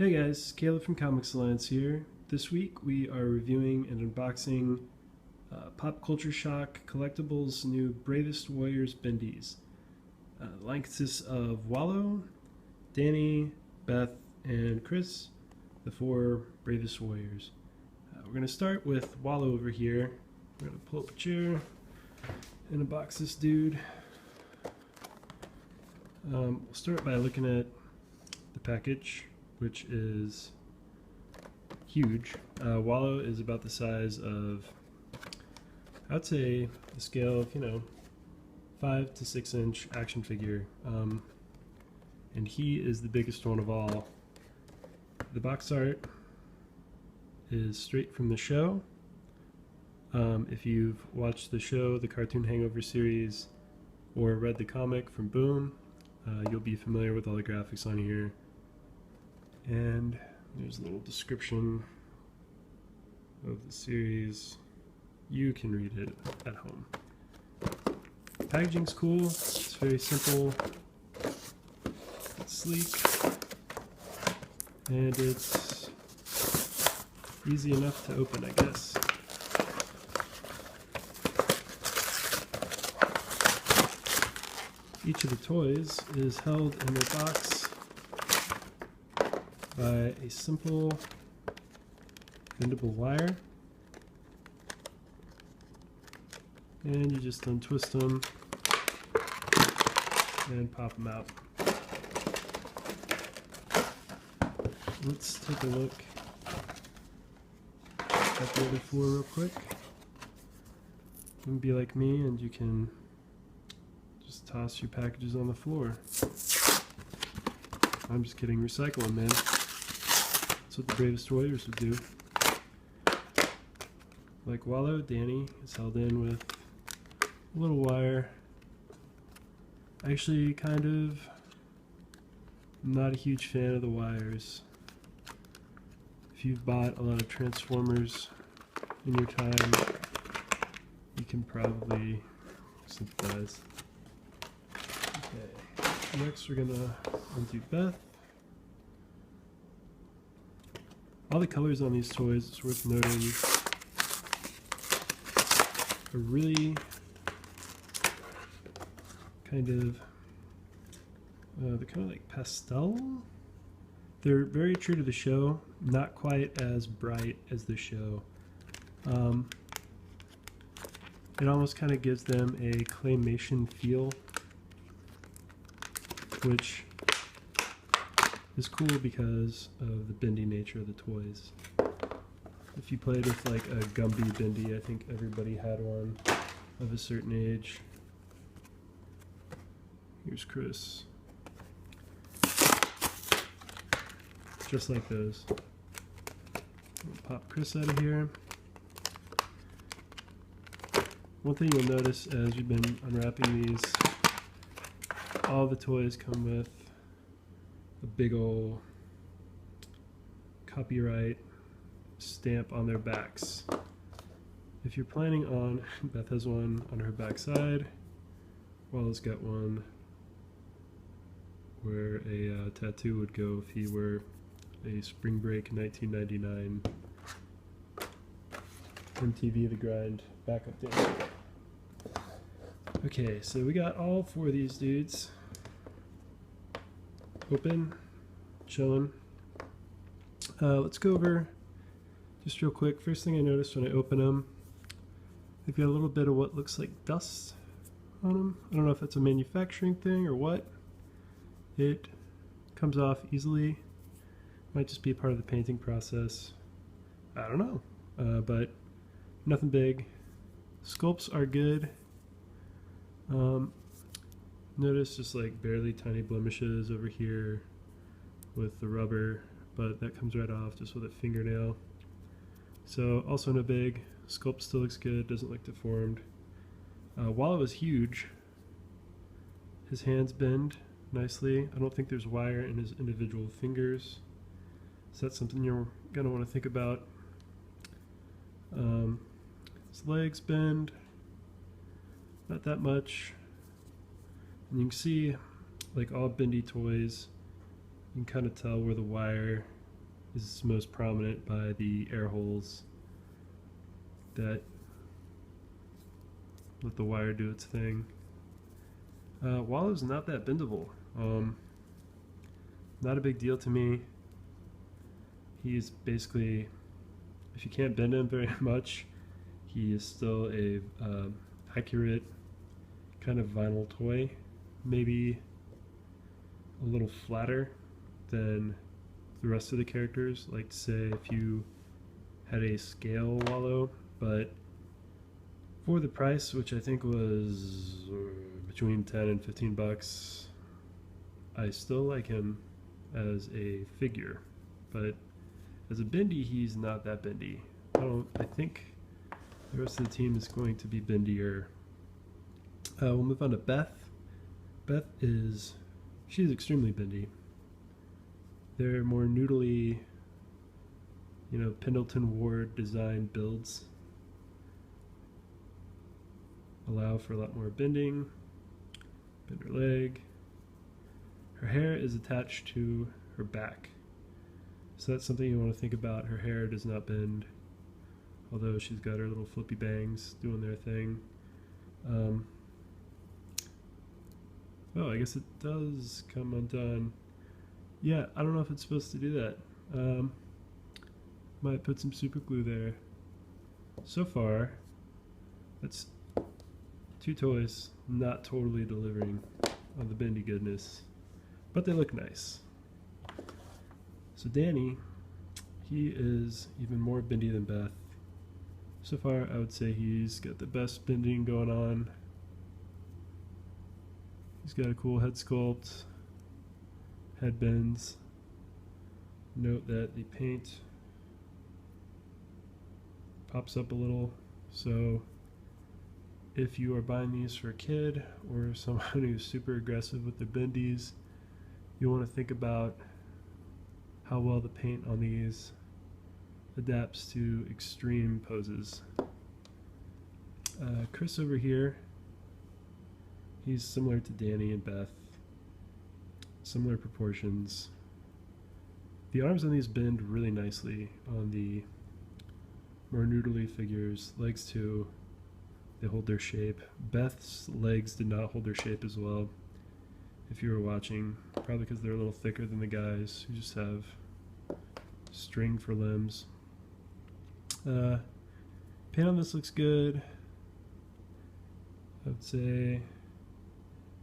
Hey guys, Caleb from Comics Alliance here. This week we are reviewing and unboxing Pop Culture Shock Collectibles' new Bravest Warriors Bendies. The line consists of Wallow, Danny, Beth, and Chris, the four Bravest Warriors. We're going to start with Wallow over here. We're going to pull up a chair and unbox this dude. We'll start by looking at the package, which is huge. Wallow is about the size of, I'd say, the scale of, 5 to 6 inch action figure. And he is the biggest one of all. The box art is straight from the show. If you've watched the show, the Cartoon Hangover series, or read the comic from Boom, you'll be familiar with all the graphics on here. And there's a little description of the series. You can read it at home. Packaging's cool. It's very simple. It's sleek. And it's easy enough to open, I guess. Each of the toys is held in their box by a simple bendable wire, and you just untwist them and pop them out. Let's take a look at the other floor real quick. You can be like me and you can just toss your packages on the floor. I'm just kidding, recycle them, man. That's what the Bravest Warriors would do. Like Wallow, Danny is held in with a little wire. Actually, kind of not a huge fan of the wires. If you've bought a lot of Transformers in your time, you can probably sympathize. Okay, next we're gonna undo Beth. All the colors on these toys, it's worth noting, are really kind of, they're kind of like pastel. They're very true to the show, not quite as bright as the show. It almost kind of gives them a claymation feel, which is cool because of the bendy nature of the toys. If you played with like a Gumby Bendy, I think everybody had one of a certain age. Here's Chris. Just like those. We'll pop Chris out of here. One thing you'll notice as you've been unwrapping these, all the toys come with a big ol' copyright stamp on their backs. If you're planning on, Beth has one on her back side, Wallow's got one where a tattoo would go if he were a Spring Break 1999 MTV The Grind backup dancer. Okay, so we got all four of these dudes open, chilling. Let's go over just real quick. First thing I noticed when I open them, they've got a little bit of what looks like dust on them. I don't know if that's a manufacturing thing or what. It comes off easily. Might just be a part of the painting process. I don't know, but nothing big. Sculpts are good. Notice just like barely tiny blemishes over here with the rubber, but that comes right off just with a fingernail. So also no big. Sculpt still looks good, doesn't look deformed. Wallow is huge. His hands bend nicely. I don't think there's wire in his individual fingers, so that's something you're gonna want to think about. His legs bend, not that much. And you can see, like all bendy toys, you can kind of tell where the wire is most prominent by the air holes that let the wire do its thing. Wallow's not that bendable. Not a big deal to me. He's basically, if you can't bend him very much, he is still a accurate kind of vinyl toy. Maybe a little flatter than the rest of the characters, like say if you had a scale Wallow, but for the price, which I think was between 10 and 15 bucks, I still like him as a figure, but as a bendy, he's not that bendy. I think the rest of the team is going to be bendier. We'll move on to Beth. Beth she's extremely bendy. They're more noodly, Pendleton Ward design builds allow for a lot more bending. Bend her leg. Her hair is attached to her back, so that's something you want to think about. Her hair does not bend, although she's got her little flippy bangs doing their thing. Oh, I guess it does come undone. Yeah, I don't know if it's supposed to do that. Might put some super glue there. So far, that's two toys not totally delivering on the bendy goodness, but they look nice. So Danny, he is even more bendy than Beth. So far, I would say he's got the best bending going on. He's got a cool head sculpt, head bends. Note that the paint pops up a little, so if you are buying these for a kid or someone who's super aggressive with their bendies, you want to think about how well the paint on these adapts to extreme poses. Chris over here, he's similar to Danny and Beth, similar proportions. The arms on these bend really nicely on the more noodly figures. Legs too, they hold their shape. Beth's legs did not hold their shape as well, if you were watching, probably because they're a little thicker than the guys who just have string for limbs. Paint on this looks good. I would say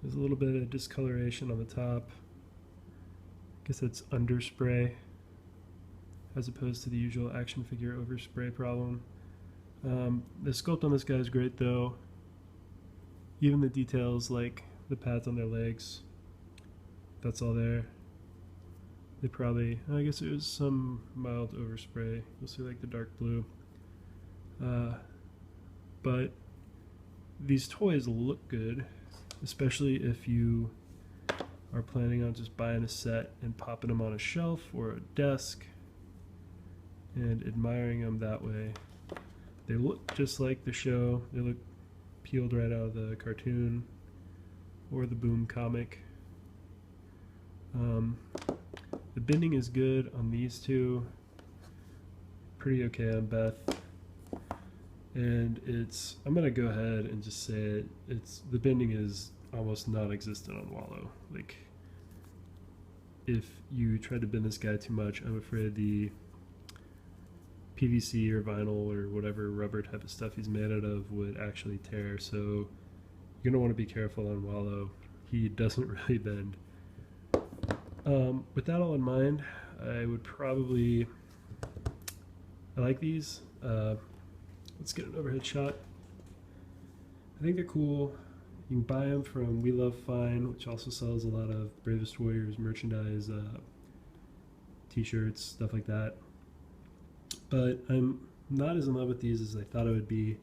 there's a little bit of discoloration on the top. I guess that's underspray as opposed to the usual action figure overspray problem. The sculpt on this guy is great though. Even the details like the pads on their legs, that's all there. They probably, I guess it was some mild overspray. You'll see like the dark blue. But these toys look good, especially if you are planning on just buying a set and popping them on a shelf or a desk and admiring them that way. They look just like the show. They look peeled right out of the cartoon or the Boom comic. The bending is good on these two, pretty okay on Beth, and I'm gonna go ahead and just say the bending is almost non-existent on Wallow. Like, if you try to bend this guy too much, I'm afraid the PVC or vinyl or whatever rubber type of stuff he's made out of would actually tear, so you're gonna want to be careful on Wallow. He doesn't really bend. With that all in mind, I like these. Let's get an overhead shot. I think they're cool. You can buy them from We Love Fine, which also sells a lot of Bravest Warriors merchandise, t-shirts, stuff like that. But I'm not as in love with these as I thought I would be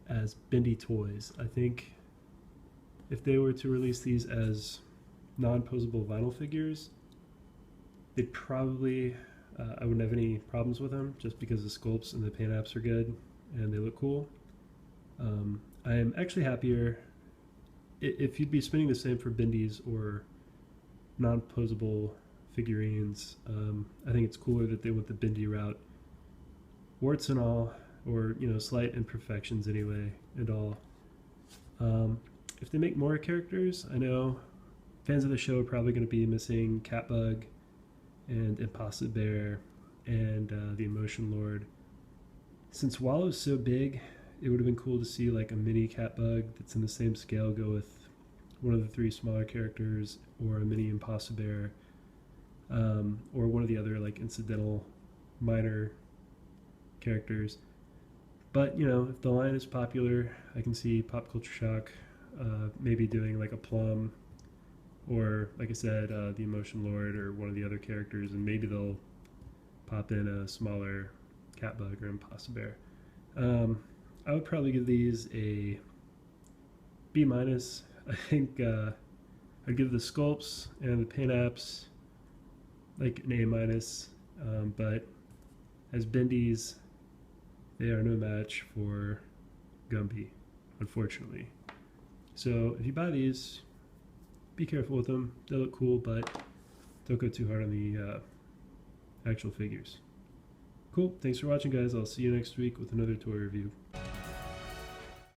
as bendy toys. I think if they were to release these as non-posable vinyl figures, they'd probably, I wouldn't have any problems with them just because the sculpts and the paint apps are good and they look cool. I am actually happier if you'd be spending the same for bendies or non-posable figurines. I think it's cooler that they went the bendy route, warts and all, or slight imperfections anyway and all. If they make more characters, I know fans of the show are probably going to be missing Catbug and Impossible Bear and the Emotion Lord. Since Wallow's so big, it would have been cool to see like a mini Catbug that's in the same scale go with one of the 3 smaller characters, or a mini Impossible Bear, or one of the other like incidental minor characters. But if the line is popular, I can see Pop Culture Shock maybe doing like a Plum, or like I said, the Emotion Lord, or one of the other characters, and maybe they'll pop in a smaller Catbug or Impossible Bear. I would probably give these a B-. I think I'd give the sculpts and the paint apps like an A-, but as Bendies, they are no match for Gumby, unfortunately. So if you buy these, be careful with them. They look cool, but don't go too hard on the actual figures. Cool. Thanks for watching, guys. I'll see you next week with another toy review.